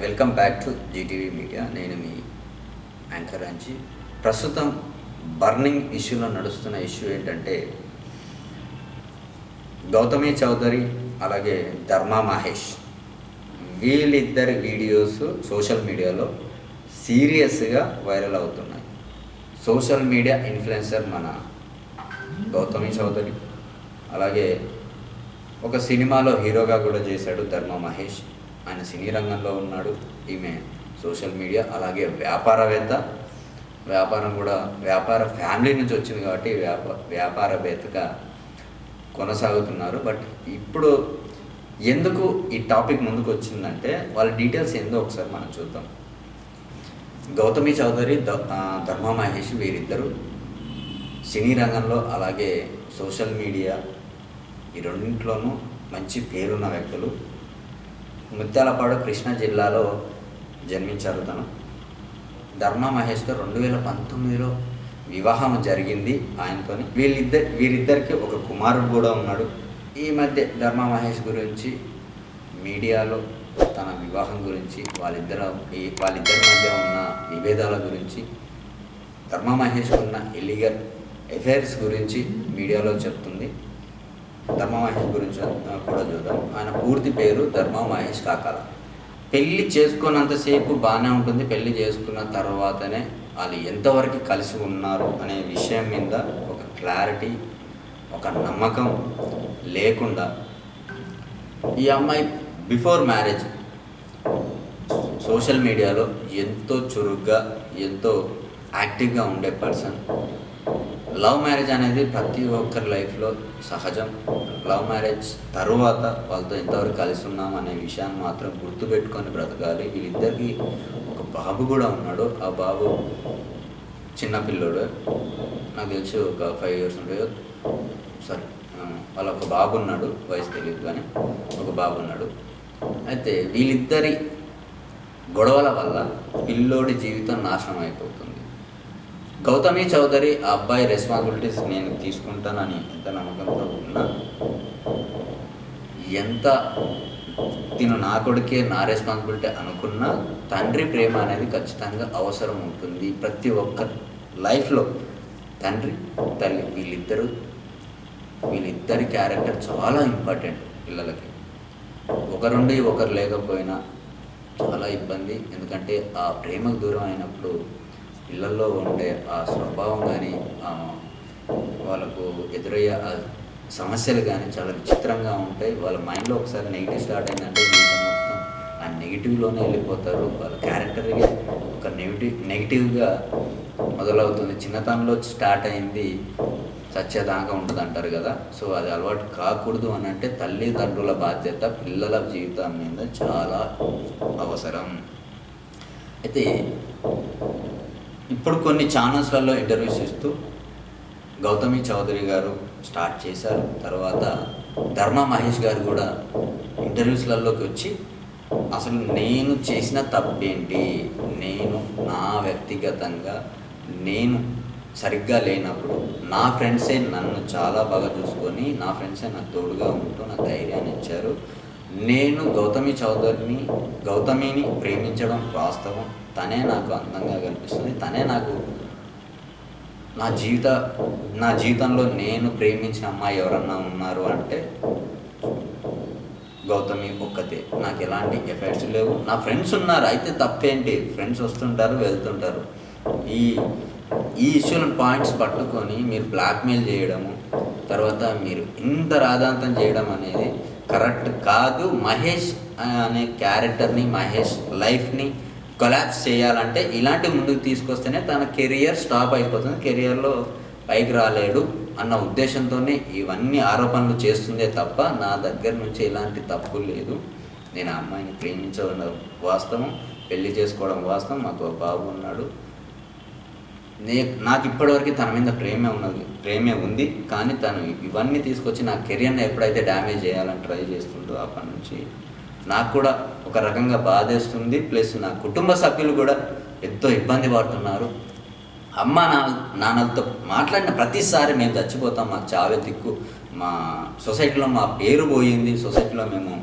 Welcome back to Zee TV media. నేను మీ anchor అంచి. ప్రస్తుతం బర్నింగ్ ఇష్యూలో నడుస్తున్న ఇష్యూ ఏంటంటే గౌతమి చౌదరి అలాగే ధర్మా మహేష్ వీళ్ళిద్దరి వీడియోస్ సోషల్ మీడియాలో సీరియస్గా వైరల్ అవుతున్నాయి. సోషల్ మీడియా ఇన్ఫ్లుయెన్సర్ మన గౌతమి చౌదరి, అలాగే ఒక సినిమాలో హీరోగా కూడా చేశాడు ధర్మా మహేష్. ఆయన సినీ రంగంలో ఉన్నాడు. ఈమె సోషల్ మీడియా అలాగే వ్యాపారవేత్త. వ్యాపార ఫ్యామిలీ నుంచి వచ్చింది కాబట్టి వ్యాపారవేత్తగా కొనసాగుతున్నారు. బట్ ఇప్పుడు ఎందుకు ఈ టాపిక్ ముందుకు వచ్చిందంటే వాళ్ళ డీటెయిల్స్ ఏందో ఒకసారి మనం చూద్దాం. గౌతమి చౌదరి, ధర్మా మహేష్ వీరిద్దరూ సినీ రంగంలో అలాగే సోషల్ మీడియా ఈ రెండింటిలోనూ మంచి పేరున్న వ్యక్తులు. ముత్యాలపాడు కృష్ణా జిల్లాలో జన్మించారు తను. ధర్మా మహేష్తో 2019లో వివాహం జరిగింది ఆయనతో. వీరిద్దరికి ఒక కుమారుడు కూడా ఉన్నాడు. ఈ మధ్య ధర్మా మహేష్ గురించి మీడియాలో తన వివాహం గురించి వాళ్ళిద్దరి మధ్య ఉన్న విభేదాల గురించి, ధర్మా మహేష్ ఉన్న ఇల్లీగల్ అఫైర్స్ గురించి మీడియాలో చెప్తుంది. ధర్మా మహేష్ గురించి కూడా చూద్దాం. ఆయన పూర్తి పేరు ధర్మా మహేష్ కాకాల. పెళ్ళి చేసుకున్నంతసేపు బాగానే ఉంటుంది. పెళ్ళి చేసుకున్న తర్వాతనే వాళ్ళు ఎంతవరకు కలిసి ఉన్నారు అనే విషయం మీద ఒక క్లారిటీ, ఒక నమ్మకం లేకుండా ఈ అమ్మాయి బిఫోర్ మ్యారేజ్ సోషల్ మీడియాలో ఎంతో చురుగ్గా, ఎంతో యాక్టివ్గా ఉండే పర్సన్. లవ్ మ్యారేజ్ అనేది ప్రతి ఒక్కరి లైఫ్లో సహజం. లవ్ మ్యారేజ్ తరువాత వాళ్ళతో ఎంతవరకు కలిసి ఉన్నాం అనే విషయాన్ని మాత్రం గుర్తుపెట్టుకొని బ్రతకాలి. వీళ్ళిద్దరికి ఒక బాబు కూడా ఉన్నాడు. ఆ బాబు చిన్నపిల్లోడు, నాకు తెలిసి ఒక 5 years ఉంటాయో. సరే, వాళ్ళ ఒక బాబు ఉన్నాడు, వయసు తెలియదు కానీ ఒక బాబు ఉన్నాడు. అయితే వీళ్ళిద్దరి గొడవల వల్ల పిల్లోడి జీవితం నాశనం అయిపోతుంది. గౌతమి చౌదరి ఆ అబ్బాయి రెస్పాన్సిబిలిటీస్ నేను తీసుకుంటానని ఎంత నమ్మకంతో ఉన్నా, ఎంత తిను నా కొడుకే నా రెస్పాన్సిబిలిటీ అనుకున్నా, తండ్రి ప్రేమ అనేది ఖచ్చితంగా అవసరం ఉంటుంది ప్రతి ఒక్క లైఫ్లో. తండ్రి, తల్లి వీళ్ళిద్దరి క్యారెక్టర్ చాలా ఇంపార్టెంట్ పిల్లలకి. ఒకరుండి ఒకరు లేకపోయినా చాలా ఇబ్బంది. ఎందుకంటే ఆ ప్రేమకు దూరం అయినప్పుడు పిల్లల్లో ఉండే ఆ స్వభావం కానీ, వాళ్ళకు ఎదురయ్యే ఆ సమస్యలు కానీ చాలా విచిత్రంగా ఉంటాయి. వాళ్ళ మైండ్లో ఒకసారి నెగిటివ్ స్టార్ట్ అయిందంటే జీవితం మొత్తం ఆ నెగిటివ్లోనే వెళ్ళిపోతారు. వాళ్ళ క్యారెక్టర్గా ఒక నెగిటివ్గా మొదలవుతుంది. చిన్నతనంలో స్టార్ట్ అయింది చచ్చేదాకా ఉంటుంది అంటారు కదా. సో అది అలవాటు కాకూడదు అని అంటే తల్లిదండ్రుల బాధ్యత పిల్లల జీవితం మీద చాలా అవసరం. అయితే ఇప్పుడు కొన్ని ఛానల్స్లలో ఇంటర్వ్యూస్ ఇస్తూ గౌతమి చౌదరి గారు స్టార్ట్ చేశారు. తర్వాత ధర్మా మహేష్ గారు కూడా ఇంటర్వ్యూస్లలోకి వచ్చి అసలు నేను చేసిన తప్పేంటి, నేను నా వ్యక్తిగతంగా నేను సరిగ్గా లేనప్పుడు నా ఫ్రెండ్సే నన్ను చాలా బాగా చూసుకొని, నా ఫ్రెండ్సే నాకు తోడుగా ఉంటూ నాకు ధైర్యాన్ని ఇచ్చారు. నేను గౌతమిని ప్రేమించడం వాస్తవం. తనే నాకు అందంగా కనిపిస్తుంది. తనే నాకు నా జీవితంలో నేను ప్రేమించిన అమ్మాయి ఎవరన్నా ఉన్నారు అంటే గౌతమి ఒక్కతే. నాకు ఎలాంటి ఎఫెక్ట్స్ లేవు. నా ఫ్రెండ్స్ ఉన్నారు, అయితే తప్పేంటి? ఫ్రెండ్స్ వస్తుంటారు, వెళ్తుంటారు. ఈ ఇష్యూలను పాయింట్స్ పట్టుకొని మీరు బ్లాక్మెయిల్ చేయడము, తర్వాత మీరు ఇంత రాద్ధాంతం చేయడం అనేది కరెక్ట్ కాదు. మహేష్ అనే క్యారెక్టర్ని, మహేష్ లైఫ్ని కొలాప్స్ చేయాలంటే ఇలాంటి ముందుకు తీసుకొస్తేనే తన కెరియర్ స్టాప్ అయిపోతుంది, కెరియర్లో పైకి రాలేడు అన్న ఉద్దేశంతోనే ఇవన్నీ ఆరోపణలు చేస్తుందే తప్ప నా దగ్గర నుంచి ఎలాంటి తప్పు లేదు. నేను ఆ అమ్మాయిని ప్రేమించడం వాస్తవం, పెళ్లి చేసుకోవడం వాస్తవం. మాకు ఒక బాబు ఉన్నాడు. నాకు ఇప్పటివరకు తన మీద ప్రేమే ఉంది. కానీ తను ఇవన్నీ తీసుకొచ్చి నా కెరియర్ని ఎప్పుడైతే డ్యామేజ్ చేయాలని ట్రై చేస్తుందో అప్పటి నుంచి నాకు కూడా ఒక రకంగా బాధేస్తుంది. ప్లస్ నా కుటుంబ సభ్యులు కూడా ఎంతో ఇబ్బంది పడుతున్నారు. అమ్మ నాన్నలతో మాట్లాడిన ప్రతిసారి మేము చచ్చిపోతాం, మాకు చావే దిక్కు, మా సొసైటీలో మా పేరు పోయింది, సొసైటీలో మేము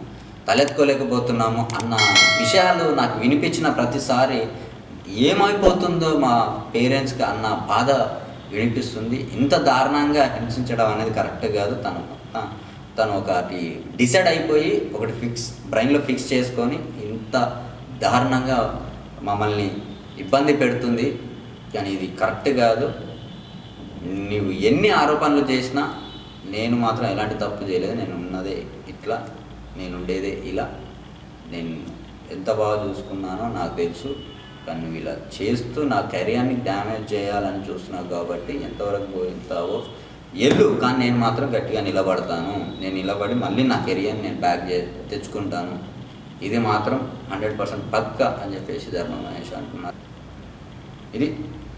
తలెత్తుకోలేకపోతున్నాము అన్న విషయాలు నాకు వినిపించిన ప్రతిసారి ఏమైపోతుందో మా పేరెంట్స్కి అన్న బాధ వినిపిస్తుంది. ఇంత దారుణంగా హింసించడం అనేది కరెక్ట్ కాదు. తను ఒకటి డిసైడ్ అయిపోయి ఒకటి బ్రెయిన్లో ఫిక్స్ చేసుకొని ఇంత దారుణంగా మమ్మల్ని ఇబ్బంది పెడుతుంది. కానీ ఇది కరెక్ట్ కాదు. నువ్వు ఎన్ని ఆరోపణలు చేసినా నేను మాత్రం ఎలాంటి తప్పు చేయలేదు. నేను ఉన్నదే ఇట్లా, నేను ఉండేదే ఇలా, నేను ఎంత బాగా చూసుకున్నానో నాకు తెలుసు. కానీ నువ్వు ఇలా చేస్తూ నా కెరియర్ని డ్యామేజ్ చేయాలని చూస్తున్నావు కాబట్టి ఎంతవరకు పోతావో ఎల్లు, కానీ నేను మాత్రం గట్టిగా నిలబడతాను. నేను నిలబడి మళ్ళీ నా కెరియర్ని నేను బ్యాక్ తెచ్చుకుంటాను. ఇది మాత్రం 100% పక్కా అని చెప్పేసి ధర్మ మహేష్ అంటున్నారు. ఇది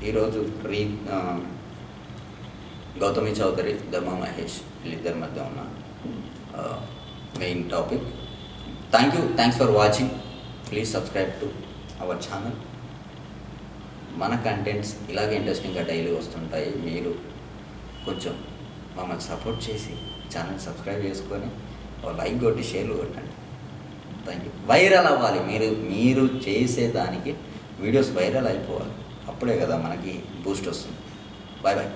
ఈరోజు గౌతమి చౌదరి, ధర్మ మహేష్ వీళ్ళిద్దరి మధ్య ఉన్న main topic. Thanks for watching. Please subscribe to our channel. మన కంటెంట్స్ ఇలాగే ఇంట్రెస్టింగ్గా డైలీ వస్తుంటాయి. మీరు కొంచెం మమ్మల్ని సపోర్ట్ చేసి ఛానల్ సబ్స్క్రైబ్ చేసుకొని లైక్ కొట్టి షేర్లు కొట్టండి. Thank you. వైరల్ అవ్వాలి. మీరు చేసేదానికి వీడియోస్ వైరల్ అయిపోవాలి. అప్పుడే కదా మనకి బూస్ట్ వస్తుంది. Bye bye.